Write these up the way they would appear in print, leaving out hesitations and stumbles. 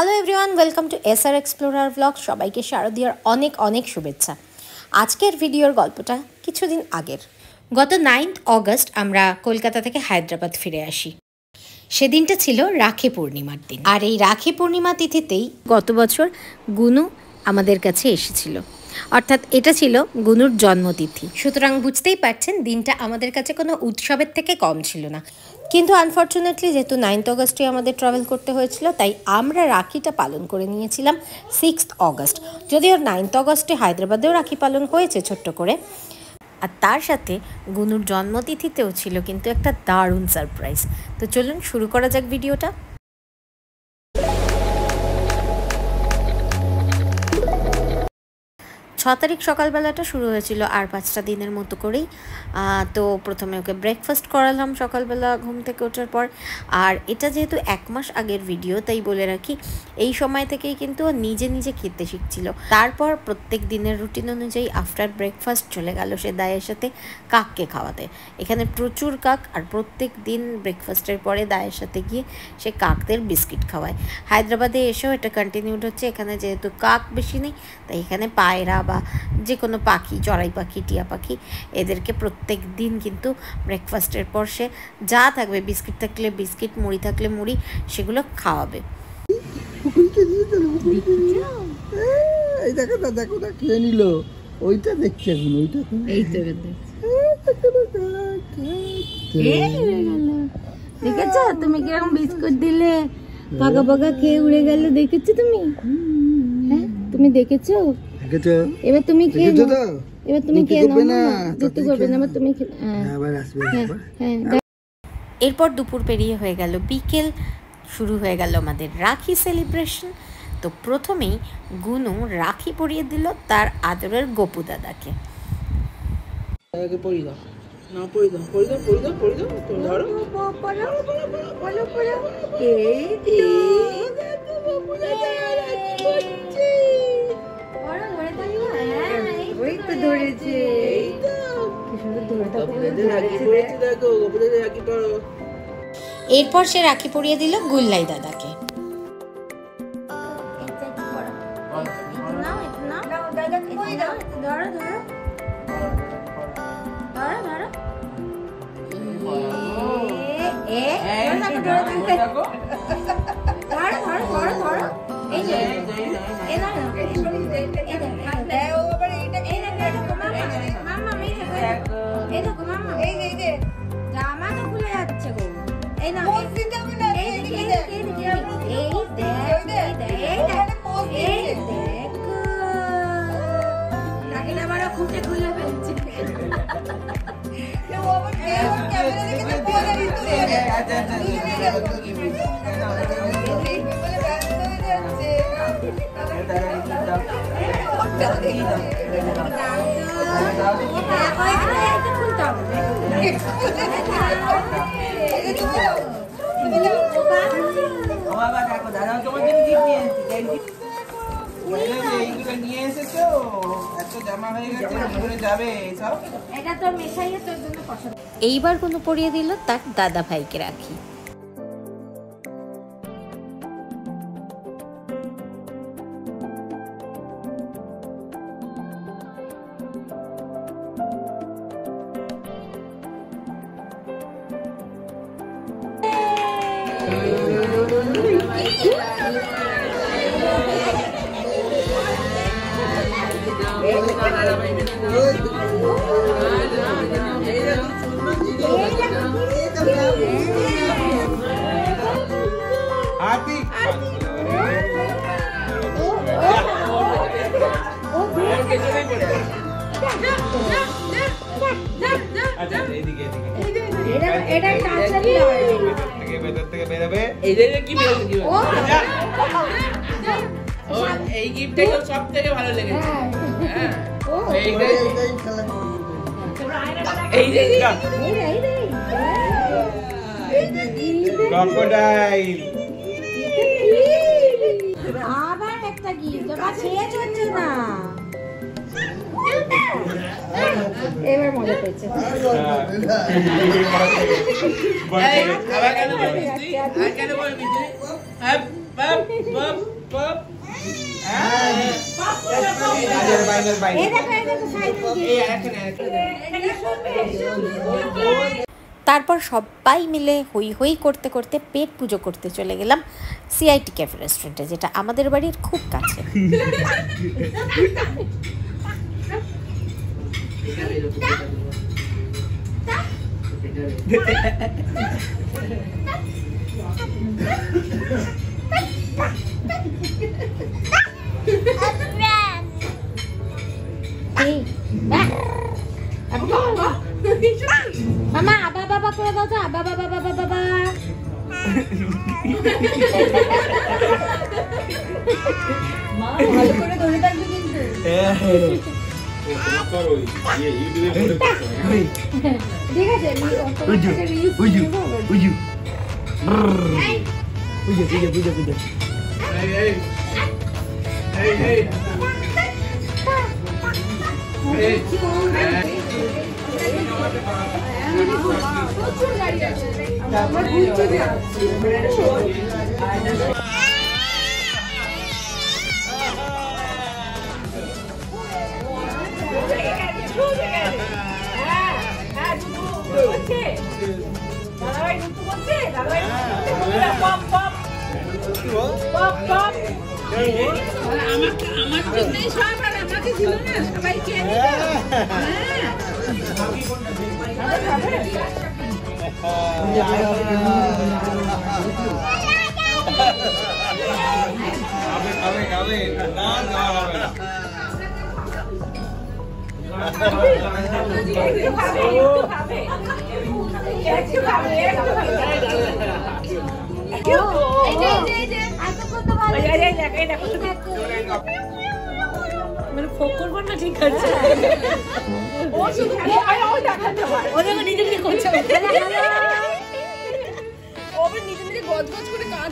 Hello everyone, welcome to SR explorer blog. সবাইকে শারদীয়ার অনেক অনেক শুভেচ্ছা। আজকের ভিডিওর গল্পটা কিছুদিন আগের। গত 9 অগস্ট আমরা কলকাতা থেকে হায়দ্রাবাদ ফিরে আসি। সেদিনটা ছিল রাখি পূর্ণিমার দিন, আর এই রাখি পূর্ণিমা তিথিতেই গত বছর গুনু আমাদের কাছে এসেছিল, অর্থাৎ এটা ছিল গুনুর জন্মতিথি। সুতরাং বুঝতেই পারছেন দিনটা আমাদের কাছে কোনো উৎসবের থেকে কম ছিল না। কিন্তু আনফর্চুনেটলি যেহেতু 9 অগস্টে আমাদের ট্রাভেল করতে হয়েছিল, তাই আমরা রাখিটা পালন করে নিয়েছিলাম 6 অগস্ট। যদিও 9 অগস্টে হায়দ্রাবাদেও রাখি পালন হয়েছে ছোট্ট করে, আর তার সাথে গুনুর জন্মতিথিতেও ছিল কিন্তু একটা দারুণ সারপ্রাইজ। তো চলুন শুরু করা যাক ভিডিওটা। 6 তারিখ সকালবেলাটা শুরু হয়েছিল আর 5টা দিনের মতো করেই। তো প্রথমে ওকে ব্রেকফাস্ট করালাম সকালবেলা ঘুম থেকে ওঠার পর। আর এটা যেহেতু 1 মাস আগের ভিডিও, তাই বলে রাখি এই সময় থেকেই কিন্তু ও নিজে নিজে খেতে শিখছিল। তারপর প্রত্যেক দিনের রুটিন অনুযায়ী আফটার ব্রেকফাস্ট চলে গেল সে দায়ের সাথে কাককে খাওয়াতে। এখানে প্রচুর কাক, আর প্রত্যেক দিন ব্রেকফাস্টের পরে দায়ের সাথে গিয়ে সে কাকদের বিস্কিট খাওয়ায়। হায়দ্রাবাদে এসেও এটা কন্টিনিউড হচ্ছে। এখানে যেহেতু কাক বেশি নেই, তাই এখানে পায়রা বা যে কোনো পাখি, চড়াই পাখি, টিয়া পাখি, এদেরকে প্রত্যেক দিন কিন্তু ব্রেকফাস্টের পর সে যা থাকবে, বিস্কিট থাকলে বিস্কিট, মুড়ি থাকলে মুড়ি, সেগুলো খাওয়াবে। এই দেখো না, দেখো না, খেয়ে নিল। ওইটা দেখছি এখন, ওইটা এই তো দেখেছো তুমি কিরকম বিস্কুট দিলে, পাকা পাকা খেয়ে উড়ে গেল। দেখেছো তুমি? হ্যাঁ তুমি দেখেছো? এবার তুমি খেয়ে নাও, এবার তুমি খেয়ে নাও না, দিতে করবে না, এবার তুমি আবার আসবে। হ্যাঁ, এরপর দুপুর পেরিয়ে হয়ে গেল বিকেল, শুরু হয়ে গেল আমাদের রাখি সেলিব্রেশন। তো প্রথমেই গুনু রাখি পরিয়ে দিল তার আদরের গপু দাদাকে। এরপর সে রাখি পরিয়ে দিল গুল্লাই দাদাকে। এইবার কোনো পরিয়ে দিল তার দাদা ভাইকে রাখি। এই গিফটটা সব থেকে ভালো লেগেছে। আবার একটা গিফট, শেষ হচ্ছে না। এবার মজা পেয়েছে। আবার কেন বলবি তুই? আর কেন বলবি তুই? তারপর সবাই মিলে হই হই করতে করতে পেট পুজো করতে চলে গেলাম সিআইটি ক্যাফে রেস্টুরেন্টে, যেটা আমাদের বাড়ির খুব কাছে। মামা আবা বাবা করে দাও তো, আবা বাবা বাবা বাবা। মা ভালো করে ধরে থাকবে কিন্তু। ঠিক আছে,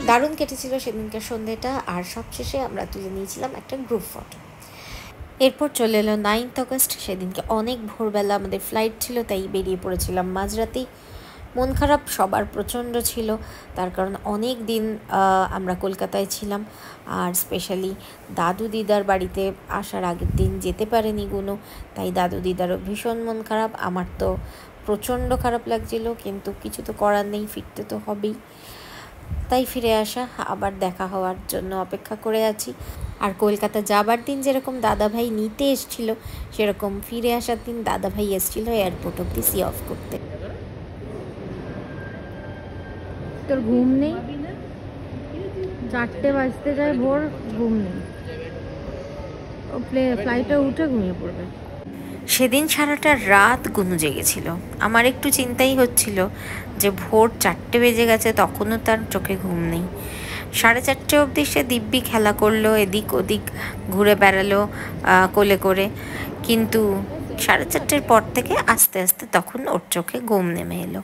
দারুণ কেটেছিল সেদিনকার সন্ধ্যেটা। আর সবশেষে আমরা তুলে নিয়েছিলাম একটা গ্রুপ ফটো। এরপর চলে এলো 9th অগস্ট। সেদিনকে অনেক ভোরবেলা আমাদের ফ্লাইট ছিল, তাই বেরিয়ে পড়েছিলাম মাঝরাতেই। মন খারাপ সবার প্রচণ্ড ছিল, তার কারণ অনেক দিন আমরা কলকাতায় ছিলাম। আর স্পেশালি দাদু দিদার বাড়িতে আসার আগের দিন যেতে পারেনি গুনো, তাই দাদু দিদারও ভীষণ মন খারাপ। আমার তো প্রচণ্ড খারাপ লাগছিল, কিন্তু কিছু তো করার নেই, ফিরতে তো হবেই। তাই ফিরে আসা, আবার দেখা হওয়ার জন্য অপেক্ষা করে আছি। আর কলকাতা যাবার দিন যেরকম দাদাভাই নিতে এসেছিল, সেরকম ফিরে আসার দিন দাদাভাই এসেছিল এয়ারপোর্ট অব্দি সি অফ করতে। তোর ঘুম নেই? 4টে বাজতে যায় ভোর, ঘুম নেই। ও ফ্লাইটে উঠে ঘুমিয়ে পড়বে। সেদিন সারাটা রাত গুনু জেগেছিল। আমার একটু চিন্তাই হচ্ছিল যে ভোর 4টে বেজে গেছে, তখনও তার চোখে ঘুম নেই। 4:30 অবধি সে দিব্যি খেলা করলো, এদিক ওদিক ঘুরে বেড়ালো কোলে করে, কিন্তু 4:30 পর থেকে আস্তে আস্তে তখন ওর চোখে ঘুম নেমে এলো।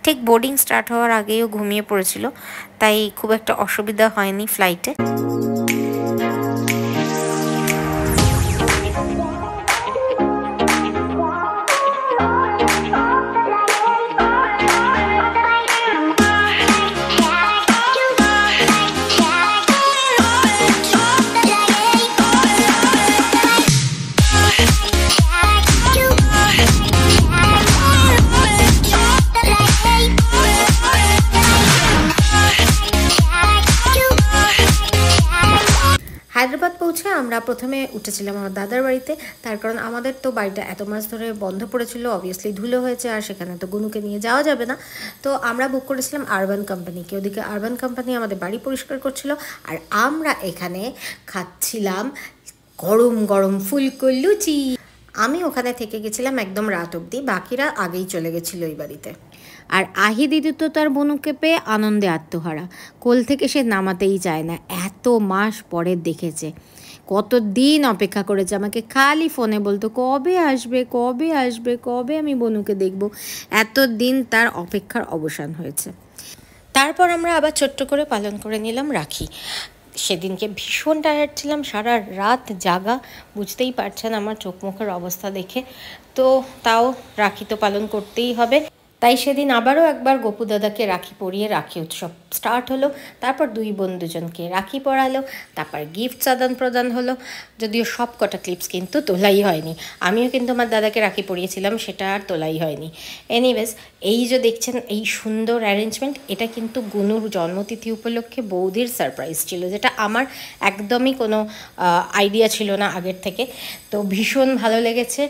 ঠিক বোর্ডিং স্টার্ট হওয়ার আগেও ঘুমিয়ে পড়েছিল, তাই খুব একটা অসুবিধা হয়নি ফ্লাইটে। হায়দ্রাবাদ পৌঁছে আমরা প্রথমে উঠেছিলাম আমার দাদার বাড়িতে, তার কারণ আমাদের তো বাড়িটা এত মাস ধরে বন্ধ পড়েছিল, অবভিয়াসলি ধুলো হয়েছে, আর সেখানে তো গুনুকে নিয়ে যাওয়া যাবে না। তো আমরা বুক করেছিলাম আরবান কোম্পানিকে। ওদিকে আরবান কোম্পানি আমাদের বাড়ি পরিষ্কার করছিল, আর আমরা এখানে খাচ্ছিলাম গরম গরম ফুলকো লুচি। আমি ওখানে থেকে গেছিলাম একদম রাত অবধি, বাকিরা আগেই চলে গেছিল ওই বাড়িতে। আর আহি দিদি তো তার বনুকে পেয়ে আনন্দে আত্মহারা, কোল থেকে সে নামাতেই চায় না। এত মাস পরে দেখেছে, কতদিন অপেক্ষা করেছে, আমাকে খালি ফোনে বলতো কবে আসবে কবে আসবে, কবে আমি বনুকে দেখব। এতদিন তার অপেক্ষার অবসান হয়েছে। তারপর আমরা আবার ছোট্ট করে পালন করে নিলাম রাখি। সেদিনকে ভীষণ টায়ার্ড ছিলাম, সারা রাত জাগা, বুঝতেই পারছেন আমার চোখ মুখের অবস্থা দেখে। তো তাও রাখি তো পালন করতেই হবে, তাই সেদিন আবারও একবার গোপু দাদাকে রাখি পরিয়ে রাখি উৎসব স্টার্ট হলো। তারপর দুই বোন দুজনকে রাখি পরালো, তারপর গিফটস আদান প্রদান হলো। যদিও সব কটা ক্লিপস কিন্তু তোলাই হয়নি, আমিও কিন্তু আমার দাদাকে রাখি পরিয়েছিলাম, সেটা আর তোলাই হয়নি। এনিওয়েজ, এই যে দেখছেন এই সুন্দর অ্যারেঞ্জমেন্ট, এটা কিন্তু গুনুর জন্মতিথি উপলক্ষে বৌদির সারপ্রাইজ ছিল, যেটা আমার একদমই কোনো আইডিয়া ছিল না আগের থেকে। তো ভীষণ ভালো লেগেছে।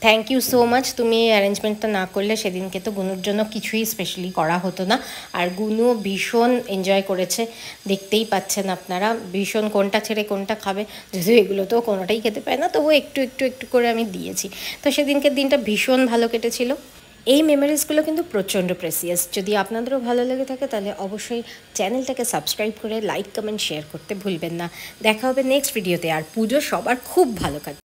Thank you so much. তুমি এই অ্যারেঞ্জমেন্টটা না করলে সেদিনকে তো গুনুর জন্য কিছুই স্পেশালি করা হতো না। আর গুনুও ভীষণ এনজয় করেছে, দেখতেই পাচ্ছেন আপনারা, ভীষণ কোনটা ছেড়ে কোনটা খাবে, যদিও এগুলো তো কোনোটাই খেতে পায় না, তবুও একটু একটু একটু করে আমি দিয়েছি। তো সেদিনকের দিনটা ভীষণ ভালো কেটেছিল। এই মেমোরিজগুলো কিন্তু প্রচণ্ড প্রেসিয়াস। যদি আপনাদেরও ভালো লেগে থাকে তাহলে অবশ্যই চ্যানেলটাকে সাবস্ক্রাইব করে লাইক কমেন্ট শেয়ার করতে ভুলবেন না। দেখা হবে নেক্সট ভিডিওতে। আর পুজো সবার খুব ভালো কাটে।